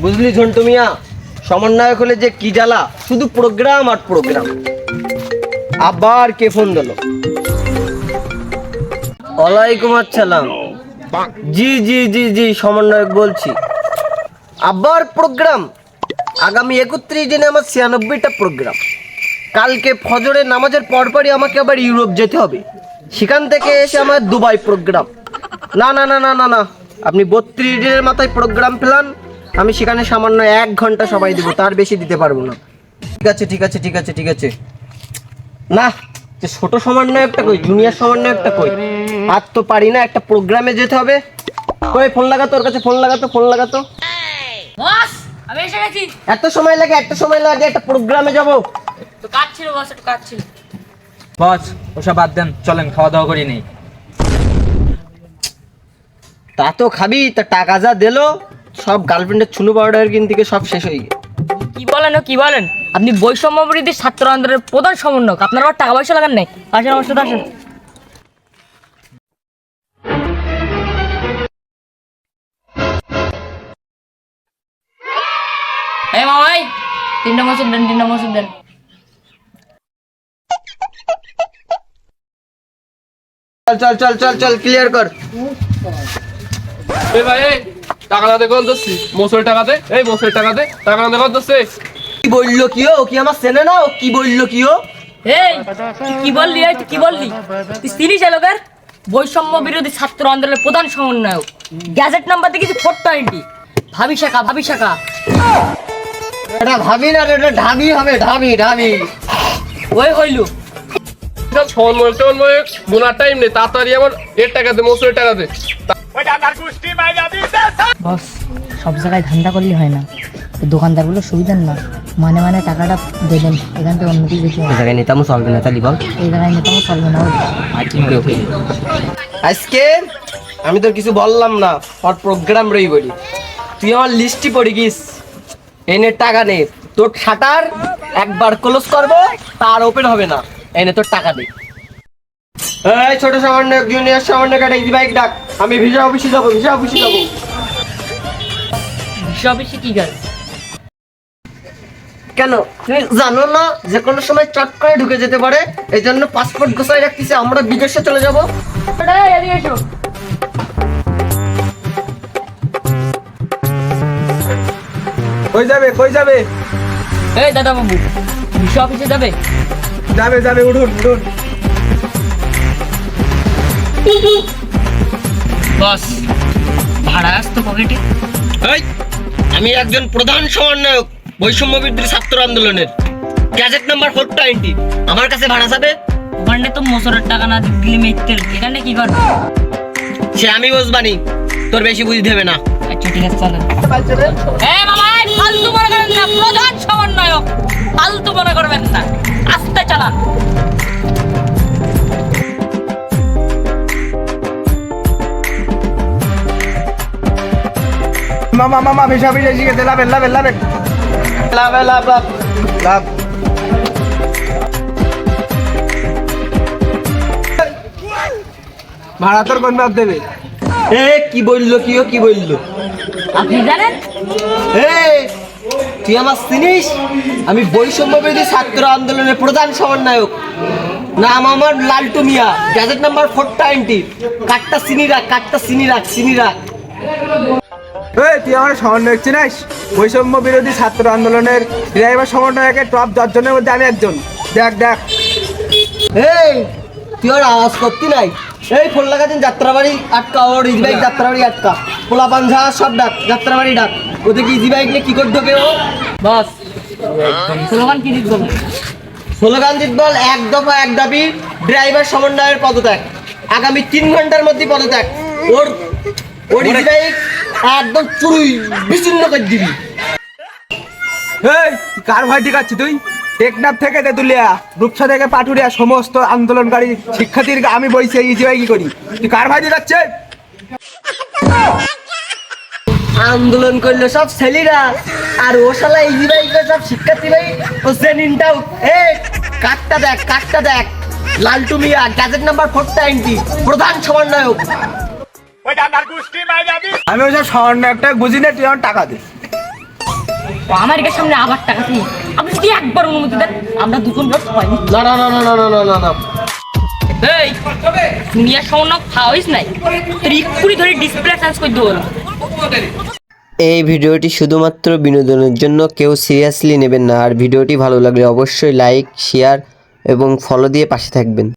বুঝলি ঝন্টু মিয়া, সমন্বয়ক হলে যে কি জ্বালা, শুধু প্রোগ্রাম আর প্রোগ্রাম। আবার কে ফোন দিল? ওয়ালাইকুম আসসালাম। জি জি জি জি সমন্বয়ক বলছি। আবার প্রোগ্রাম? আগামী 31 দিনে আমার 96টা প্রোগ্রাম। কালকে ফজরের নামাজের পরপরই আমাকে আবার ইউরোপ যেতে হবে, সেখান থেকে এসে আমার দুবাই প্রোগ্রাম। না না না না না না, আপনি 32 দিনের মাথায় প্রোগ্রাম প্ল্যান, আমি সেখানে সামান্য 1 ঘন্টা সময় দেবো, তার বেশি দিতে পারবো না। ঠিক আছে ঠিক আছে ঠিক আছে ঠিক আছে। না, যে ছোট সমন্বয়কটা কই, জুনিয়র সমন্বয়কটা কই? আর তো পারি না, একটা প্রোগ্রামে যেতে হবে। কই ফোন লাগাতো, ওর কাছে ফোন লাগাতো, ফোন লাগাতো। বস আমি এসে গেছি। এত সময় লাগে, এত সময় লাগে একটা প্রোগ্রামে যাব? তো কাজ ছিল বস, একটু কাজ ছিল। বস ওসব বাদ দেন, চলেন খাওয়া দাওয়া করি নেই। তা তো খাবি, তা টাকা যা দিলো সব গার্লফ্রেন্ডের ছুনু পাউডার কিন থেকে সব শেষ হয়ে গেছে। কি বলেন ও কি বলেন? আপনি বৈষম্য বিরোধী ছাত্র আন্দোলনের প্রধান সমন্বয়ক, আপনার আবার টাকা পয়সা লাগান নাই? আসেন আমার সাথে আসেন। এই মামাই, 3টা মসুর দেন, 3টা মসুর দেন। চল চল চল চল চল ক্লিয়ার কর। এই ভাই এই টাকা না দে কোন দছি মোসের টাকা দে, এই মোসের টাকা দে, টাকা না দে কোন দছি। কি বললো কি ও? কি আমার চেনে না? ও কি বললো কি ও? এই তুই কি বললি? এই তুই কি বললি? তুই চিনিস এলাকার বৈষম্য বিরোধী ছাত্র আন্দোলনের প্রধান সমন্বয়ক? গ্যাজেট নাম্বার দেখেছি 420। ভাবি শাখা, ভাবি শাখা। এটা ভাবি না রে, এটা ঢাবি হবে, ঢাবি ঢাবি। ওই হইলো। সব সমন্বয় বোনার টাইম নেই, তাড়াতাড়ি আমার এর টাকা দে, মোসের টাকা দে। বস সব জায়গায় ধান্দা করলে হয় না, দোকানদারগুলো সুবিধার না, মানে মানে টাকাটা দেবেন, এখান থেকে অন্য কিছু বেশি এই জায়গায় নিতামও চলবে না, তাহলে বল। এই জায়গায় নেতাও চলবে না। আজকে আমি তোর কিছু বললাম না, ওর প্রোগ্রাম রই বলি, তুই আমার লিস্টই পড়ে গিস। এনে টাকা নে, তোর শাটার একবার ক্লোজ করবো, তার ওপেন হবে না। এনে তোর টাকা দে। এই ছোট সমন্বয়ক, জুনিয়র সমন্বয়ক, একটা ইজি বাইক ডাক, আমি ভিসা অফিসে যাবো, ভিসা অফিসে যাবো। ভিসা অফিসে কি কাজ? কেন তুমি জানো না যে কোনো সময় চট করে ঢুকে যেতে পারে? এই জন্য পাসপোর্ট গোছাই রাখতেছে, আমরা বিদেশে চলে যাব। এদিকে এসো। কই যাবে কই যাবে? এই দাদা বাবু, ভিসা অফিসে যাবে? যাবে যাবে, উঠুন উঠুন। বস ভাড়া আসতো পকেটে। এই আমি একজন প্রধান সমন্বয়ক বৈষম্য বিরোধী ছাত্র আন্দোলনের, গ্যাজেট নাম্বার 420, আমার কাছে ভাড়া যাবে? ওখানে তো মোসরের টাকা না দিলে মিথ্যে, এখানে কি করবে? সে আমি বুঝবানি, তোর বেশি বুঝতে হবে না। আচ্ছা ঠিক আছে চলেন। এই মামাই ফালতু মনে করেন না, প্রধান সমন্বয়ক, ফালতু মনে করবেন না, আস্তে চালান। মামা মামা ভিসা ভিসা শিখেছে, লাভেন লাভেন লাভেন লাভ লাভ লাভ লাভ। ভাড়া তোর কোন বাপ দেবে? এ কি বললো কি ও, কি বললো? আপনি জানেন? এই তুই আমার চিনিস? আমি বৈষম্য বিরোধী ছাত্র আন্দোলনের প্রধান সমন্বয়ক, নাম আমার লালটু মিয়া, গ্যাজেট নাম্বার 420। কাটটা চিনি রাখ, কাটটা চিনি রাখ, চিনি রাখ। এই তুই আমার সমন্বয়ক চিনিস? বৈষম্য বিরোধী ছাত্র আন্দোলনের ড্রাইভার সমন্বয়কের টপ 10 জনের মধ্যে আমি একজন। দেখ দেখ। এই তুই আর আওয়াজ করতি নাই? এই ফোন লাগাচ্ছেন যাত্রাবাড়ি আটকা, ওর ইজি বাইক যাত্রাবাড়ি আটকা, পোলা পাঞ্ঝা সব ডাক, যাত্রাবাড়ি ডাক। ওদেরকে ইজি বাইক নিয়ে কি করতে হবে ও? বস স্লোগান কি দিত বলেন? স্লোগান দিত বল, এক দফা এক দাবি, ড্রাইভার সমন্বয়ের পদত্যাগ, আগামী 3 ঘন্টার মধ্যে পদত্যাগ। ওর ওর ইজি বাইক একদম চুরি বিচ্ছিন্ন করে দিবি। এই কার ভয় ঠিকাচ্ছি তুই? টেকনাফ থেকে তেতুলিয়া, রূপসা থেকে পাটুরিয়া, সমস্ত আন্দোলনকারী শিক্ষার্থীর আমি বইছি ইজি বাইক কি করি। তুই কার ভয় ঠিকাচ্ছে? আন্দোলন করলো সব ছেলেরা, আর ও শালা ইজি বাইকে সব শিক্ষার্থী ভাই, ও জেনিনটাও। এই কাটটা দেখ, কাটটা দেখ, লালটু মিয়া, গ্যাজেট নাম্বার 420, প্রধান সমন্বয়ক। আমি ওইসব সমন্বয়কটা বুঝি না, তুই আমার টাকা দে। আমেরিকার সামনে আবার টাকা চাই। আপনি যদি একবার অনুমতি দেন আমরা দুজন লোক হয়। না না না না না না না না না এই দুনিয়ার সামনে খাওয়াইস নাই তোর ইকুরি ধরে ডিসপ্লে চেঞ্জ করে দেবো না। এই ভিডিওটি শুধুমাত্র বিনোদনের জন্য, কেউ সিরিয়াসলি নেবেন না। আর ভিডিওটি ভালো লাগলে অবশ্যই লাইক, শেয়ার এবং ফলো দিয়ে পাশে থাকবেন।